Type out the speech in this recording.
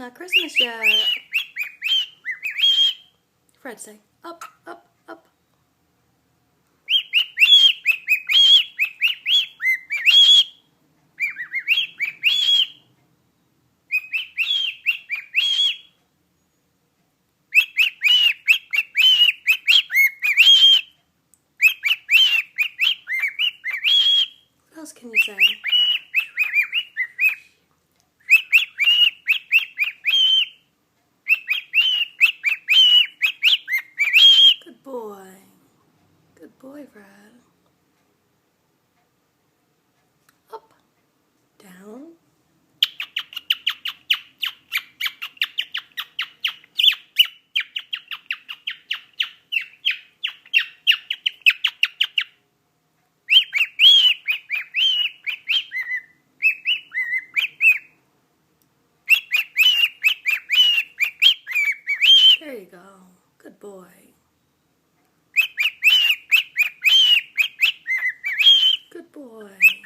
not Christmas yet. Fred, say, up, up, up. What else can you say? Good boy. Good boy, Fred. Up, down. There you go. Good boy. Good boy.